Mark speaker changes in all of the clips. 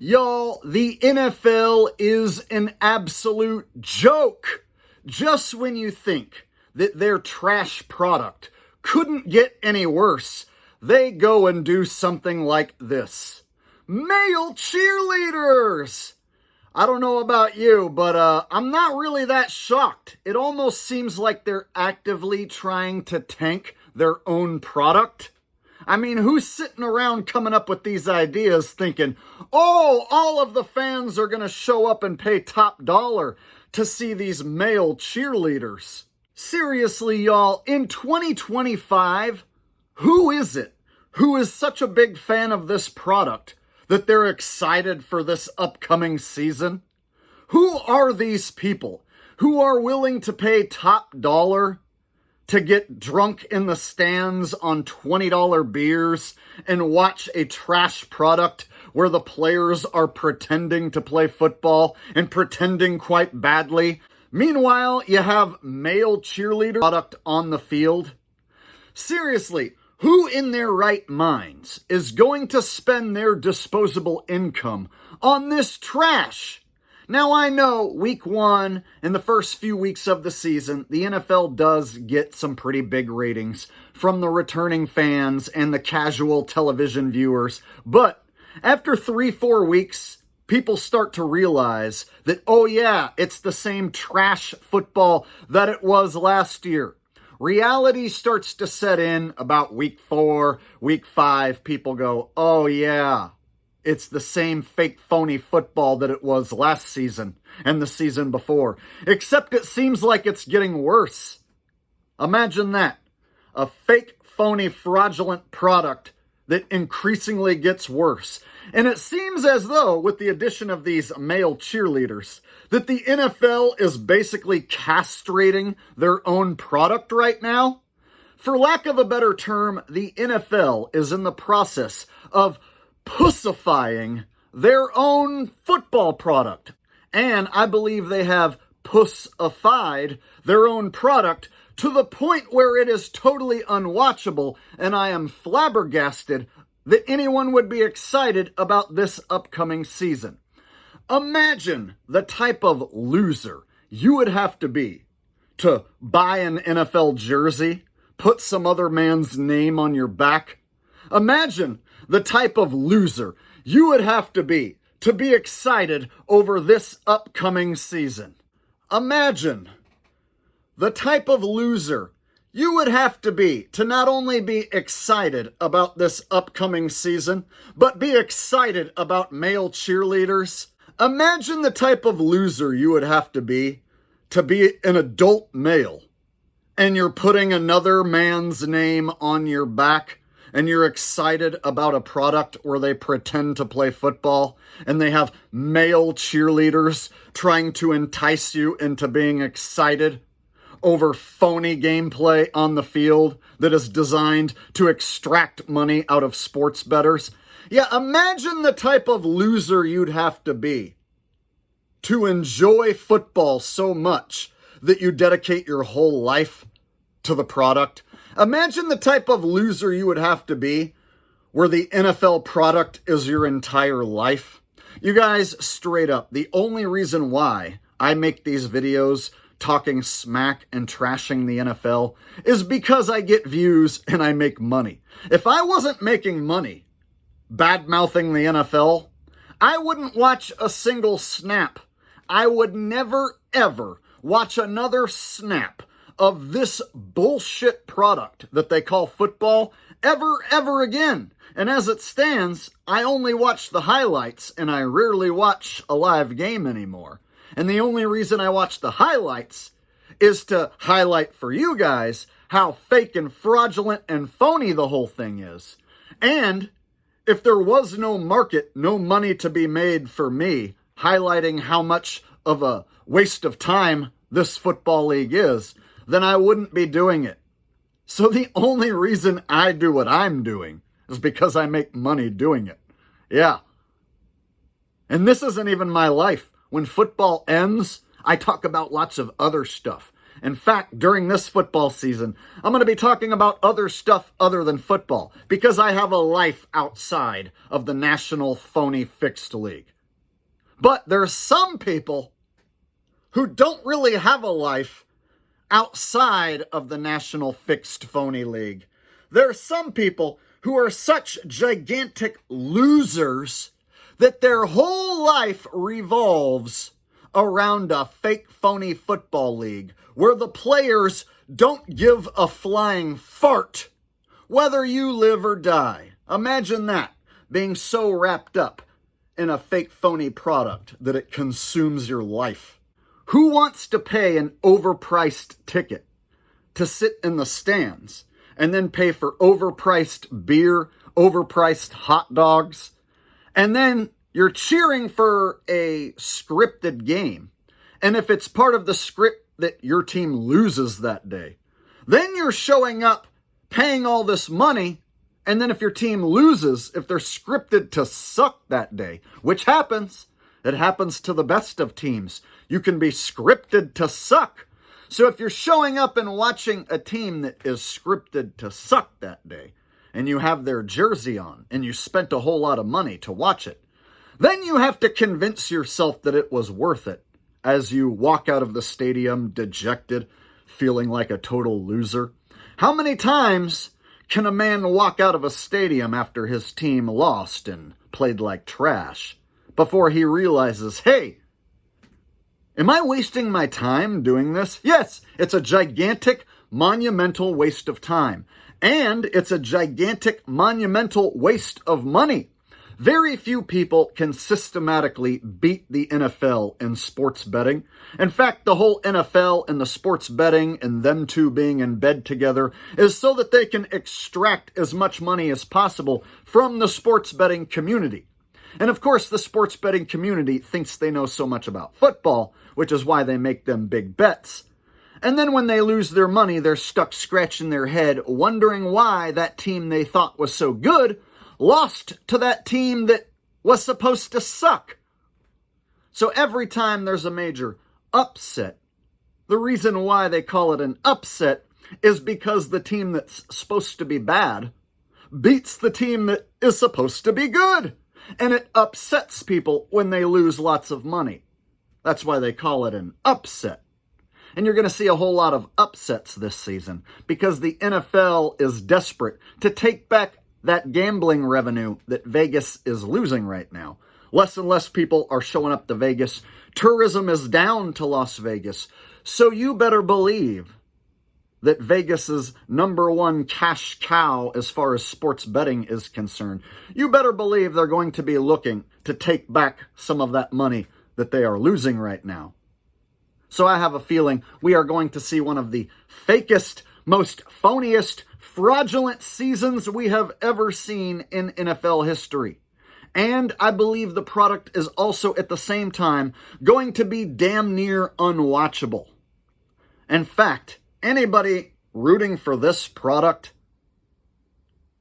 Speaker 1: Y'all, the NFL is an absolute joke. Just when you think that their trash product couldn't get any worse, they go and do something like this. Male cheerleaders! I don't know about you, but I'm not really that shocked. It almost seems like they're actively trying to tank their own product. I mean, who's sitting around coming up with these ideas thinking, oh, all of the fans are going to show up and pay top dollar to see these male cheerleaders? Seriously, y'all, in 2025, who is it who is such a big fan of this product that they're excited for this upcoming season? Who are these people who are willing to pay top dollar to get drunk in the stands on $20 beers and watch a trash product where the players are pretending to play football and pretending quite badly? Meanwhile, you have male cheerleader product on the field. Seriously, who in their right minds is going to spend their disposable income on this trash? Now, I know week one and the first few weeks of the season, the NFL does get some pretty big ratings from the returning fans and the casual television viewers. But after 3-4 weeks, people start to realize that, oh yeah, it's the same trash football that it was last year. Reality starts to set in about week 4, week 5. People go, oh yeah, it's the same fake phony football that it was last season and the season before. Except it seems like it's getting worse. Imagine that. A fake phony fraudulent product that increasingly gets worse. And it seems as though, with the addition of these male cheerleaders, that the NFL is basically castrating their own product right now. For lack of a better term, the NFL is in the process of pussifying their own football product. And I believe they have pussified their own product to the point where it is totally unwatchable, and I am flabbergasted that anyone would be excited about this upcoming season. Imagine the type of loser you would have to be to buy an NFL jersey, put some other man's name on your back. Imagine the type of loser you would have to be excited over this upcoming season. Imagine the type of loser you would have to be to not only be excited about this upcoming season, but be excited about male cheerleaders. Imagine the type of loser you would have to be an adult male, and you're putting another man's name on your back, and you're excited about a product where they pretend to play football, and they have male cheerleaders trying to entice you into being excited over phony gameplay on the field that is designed to extract money out of sports bettors. Yeah, imagine the type of loser you'd have to be to enjoy football so much that you dedicate your whole life to the product. Imagine the type of loser you would have to be where the NFL product is your entire life. You guys, straight up, the only reason why I make these videos talking smack and trashing the NFL is because I get views and I make money. If I wasn't making money bad-mouthing the NFL, I wouldn't watch a single snap. I would never, ever watch another snap of this bullshit product that they call football ever again. And as it stands, I only watch the highlights and I rarely watch a live game anymore. And the only reason I watch the highlights is to highlight for you guys how fake and fraudulent and phony the whole thing is. And if there was no market, no money to be made for me highlighting how much of a waste of time this football league is, then I wouldn't be doing it. So the only reason I do what I'm doing is because I make money doing it. Yeah. And this isn't even my life. When football ends, I talk about lots of other stuff. In fact, during this football season, I'm going to be talking about other stuff other than football because I have a life outside of the National Phony Fixed League. But there's some people who don't really have a life outside of the National Fixed Phony League. There are some people who are such gigantic losers that their whole life revolves around a fake phony football league where the players don't give a flying fart whether you live or die. Imagine that, being so wrapped up in a fake phony product that it consumes your life. Who wants to pay an overpriced ticket to sit in the stands and then pay for overpriced beer, overpriced hot dogs, and then you're cheering for a scripted game, and if it's part of the script that your team loses that day, then you're showing up, paying all this money, and then if your team loses, if they're scripted to suck that day, which happens, it happens to the best of teams. You can be scripted to suck. So if you're showing up and watching a team that is scripted to suck that day, and you have their jersey on, and you spent a whole lot of money to watch it, then you have to convince yourself that it was worth it as you walk out of the stadium dejected, feeling like a total loser. How many times can a man walk out of a stadium after his team lost and played like trash before he realizes, hey, am I wasting my time doing this? Yes, it's a gigantic, monumental waste of time. And it's a gigantic, monumental waste of money. Very few people can systematically beat the NFL in sports betting. In fact, the whole NFL and the sports betting and them two being in bed together is so that they can extract as much money as possible from the sports betting community. And of course, the sports betting community thinks they know so much about football, which is why they make them big bets. And then when they lose their money, they're stuck scratching their head, wondering why that team they thought was so good lost to that team that was supposed to suck. So every time there's a major upset, the reason why they call it an upset is because the team that's supposed to be bad beats the team that is supposed to be good. And it upsets people when they lose lots of money. That's why they call it an upset. And you're going to see a whole lot of upsets this season because the NFL is desperate to take back that gambling revenue that Vegas is losing right now. Less and less people are showing up to Vegas. Tourism is down to Las Vegas. So you better believe that Vegas's number one cash cow as far as sports betting is concerned, you better believe they're going to be looking to take back some of that money that they are losing right now. So I have a feeling we are going to see one of the fakest, most phoniest, fraudulent seasons we have ever seen in NFL history. And I believe the product is also at the same time going to be damn near unwatchable. In fact, anybody rooting for this product,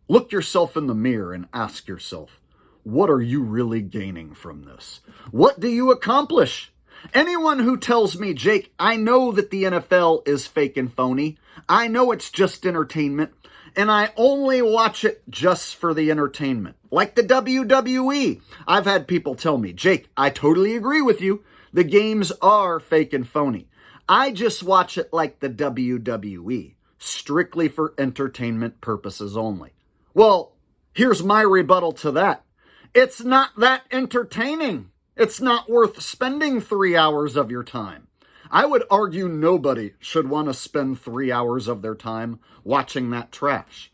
Speaker 1: look yourself in the mirror and ask yourself, what are you really gaining from this? What do you accomplish? Anyone who tells me, Jake, I know that the NFL is fake and phony. I know it's just entertainment, and I only watch it just for the entertainment. Like the WWE. I've had people tell me, Jake, I totally agree with you. The games are fake and phony. I just watch it like the WWE, strictly for entertainment purposes only. Well, here's my rebuttal to that. It's not that entertaining. It's not worth spending 3 hours of your time. I would argue nobody should want to spend 3 hours of their time watching that trash.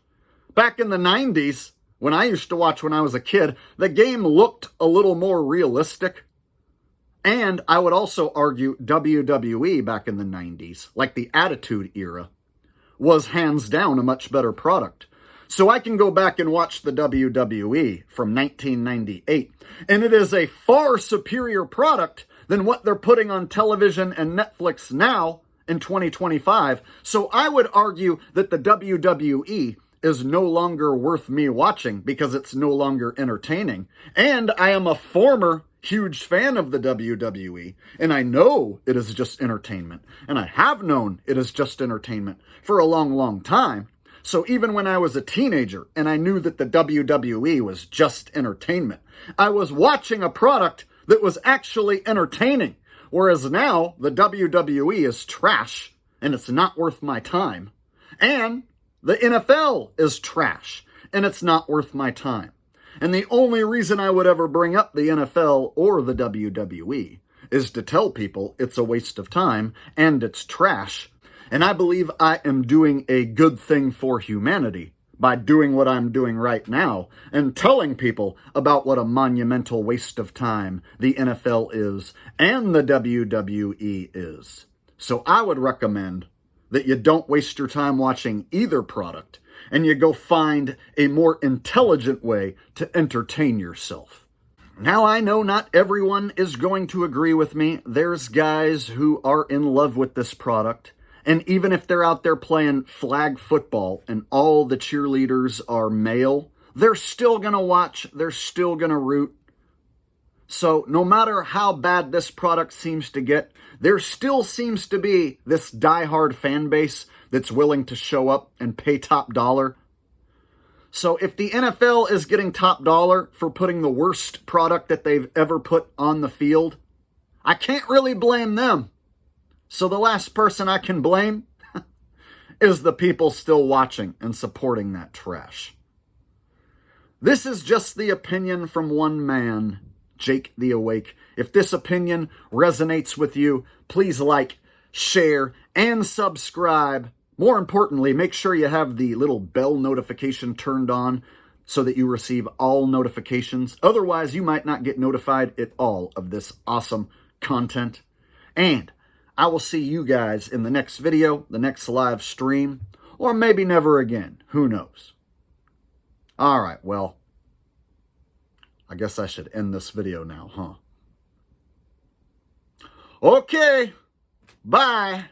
Speaker 1: Back in the 90s, when I used to watch when I was a kid, the game looked a little more realistic. And I would also argue WWE back in the 90s, like the Attitude Era, was hands down a much better product. So I can go back and watch the WWE from 1998, and it is a far superior product than what they're putting on television and Netflix now in 2025. So I would argue that the WWE is no longer worth me watching because it's no longer entertaining. And I am a former huge fan of the WWE, and I know it is just entertainment, and I have known it is just entertainment for a long, long time. So even when I was a teenager and I knew that the WWE was just entertainment, I was watching a product that was actually entertaining. Whereas now, the WWE is trash, and it's not worth my time. And the NFL is trash, and it's not worth my time. And the only reason I would ever bring up the NFL or the WWE is to tell people it's a waste of time and it's trash. And I believe I am doing a good thing for humanity by doing what I'm doing right now and telling people about what a monumental waste of time the NFL is and the WWE is. So I would recommend that you don't waste your time watching either product and you go find a more intelligent way to entertain yourself. Now, I know not everyone is going to agree with me. There's guys who are in love with this product. And even if they're out there playing flag football and all the cheerleaders are male, they're still going to watch, they're still going to root. So no matter how bad this product seems to get, there still seems to be this diehard fan base that's willing to show up and pay top dollar. So if the NFL is getting top dollar for putting the worst product that they've ever put on the field, I can't really blame them. So the last person I can blame is the people still watching and supporting that trash. This is just the opinion from one man, Jake the Awake. If this opinion resonates with you, please like, share, and subscribe. More importantly, make sure you have the little bell notification turned on so that you receive all notifications. Otherwise, you might not get notified at all of this awesome content. And I will see you guys in the next video, the next live stream, or maybe never again. Who knows? All right, well, I guess I should end this video now, huh? Okay, bye.